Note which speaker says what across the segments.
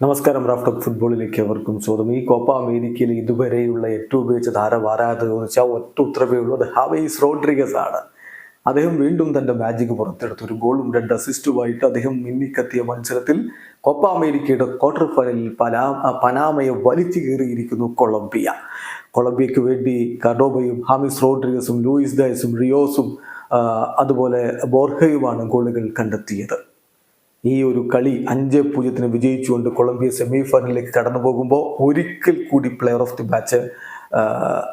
Speaker 1: നമസ്കാരം. റാഫ്റ്റോക്ക് ഫുട്ബോളിലേക്ക് അവർക്കും സ്വാഗതം. ഈ കോപ്പ അമേരിക്കയിൽ ഇതുവരെയുള്ള ഏറ്റവും മികച്ച താരമാരാധകർ എന്ന് വെച്ചാൽ ഒറ്റ ഉത്തരവേ ഉള്ളൂ, അത് ഹാവേസ് റോഡ്രിഗസ് ആണ്. അദ്ദേഹം വീണ്ടും തന്റെ മാജിക് പുറത്തെടുത്തു. ഒരു ഗോളും 2 അസിസ്റ്റുമായിട്ട് അദ്ദേഹം മിന്നിക്കത്തിയ മത്സരത്തിൽ കോപ്പ അമേരിക്കയുടെ ക്വാർട്ടർ ഫൈനലിൽ പനാമയെ വലിച്ചു കയറിയിരിക്കുന്നു കൊളംബിയയ്ക്ക് വേണ്ടി കർഡോബയും ഹാമിസ് റോഡ്രിഗസും ലൂയിസ് ഡയസും റിയോസും അതുപോലെ ബോർഹയുമാണ് ഗോളുകൾ കണ്ടെത്തിയത്. ഈ ഒരു കളി 5-0 വിജയിച്ചുകൊണ്ട് കൊളംബിയ സെമി ഫൈനലിലേക്ക് കടന്നു പോകുമ്പോൾ ഒരിക്കൽ കൂടി പ്ലെയർ ഓഫ് ദി മാച്ച്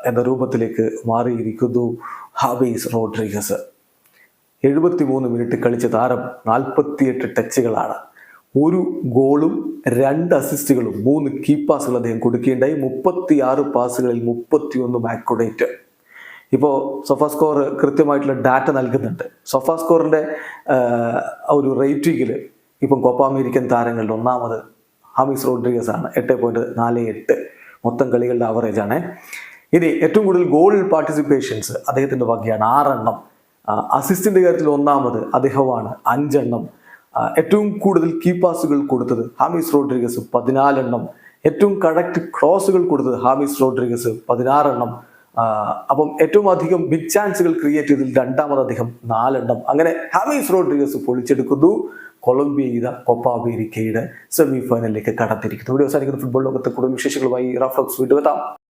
Speaker 1: എന്ന രൂപത്തിലേക്ക് മാറിയിരിക്കുന്നു ഹാവേസ് റോഡ്രിഗസ്. 73 മിനിറ്റ് കളിച്ച താരം 48 ടച്ചുകളാണ്, 1 ഗോളും 2 അസിസ്റ്റുകളും 3 കീ പാസുകൾ അദ്ദേഹം കൊടുക്കുകയുണ്ടായി. 36 പാസുകളിൽ 31 ആക്യുറേറ്റ്. ഇപ്പോൾ സൊഫാസ്കോർ കൃത്യമായിട്ടുള്ള ഡാറ്റ നൽകുന്നുണ്ട്. സൊഫാസ്കോറിൻ്റെ ഒരു റേറ്റിംഗിൽ ഇപ്പം കോപ്പ അമേരിക്കൻ താരങ്ങളിൽ ഒന്നാമത് ഹാമിസ് റോഡ്രിഗസ് ആണ്. 8.48 മൊത്തം കളികളുടെ ആവറേജ് ആണ്. ഇനി ഏറ്റവും കൂടുതൽ ഗോൾ പാർട്ടിസിപ്പേഷൻസ് അദ്ദേഹത്തിൻ്റെ വകയാണ്, 6 എണ്ണം. അസിസ്റ്റിൻ്റെ കാര്യത്തിൽ ഒന്നാമത് അദ്ദേഹമാണ്, 5 എണ്ണം. ഏറ്റവും കൂടുതൽ കീ പാസുകൾ കൊടുത്തത് ഹാമിസ് റോഡ്രിഗസ്, 14 എണ്ണം. ഏറ്റവും കറക്റ്റ് ക്രോസുകൾ കൊടുത്തത് ഹാമിസ് റോഡ്രിഗസ്, 16 എണ്ണം. അപ്പം ഏറ്റവും അധികം ബിഗ് ചാൻസുകൾ ക്രിയേറ്റ് ചെയ്തതിൽ രണ്ടാമത് അദ്ദേഹം 4 എണ്ണം. അങ്ങനെ ഹാമിസ് റോഡ്രിഗസ് പൊളിച്ചെടുക്കുന്നു. കൊളംബിയ കോപ്പ അമേരിക്കയുടെ സെമി ഫൈനലിലേക്ക് കടന്നിരിക്കുന്നു. ഇവിടെ അവസാനിക്കുന്ന ഫുട്ബോൾ ലോകത്തെ കൂടുതൽ വിശേഷങ്ങളുമായി റാഫ്റ്റോക്സ് വീണ്ടും എത്താം.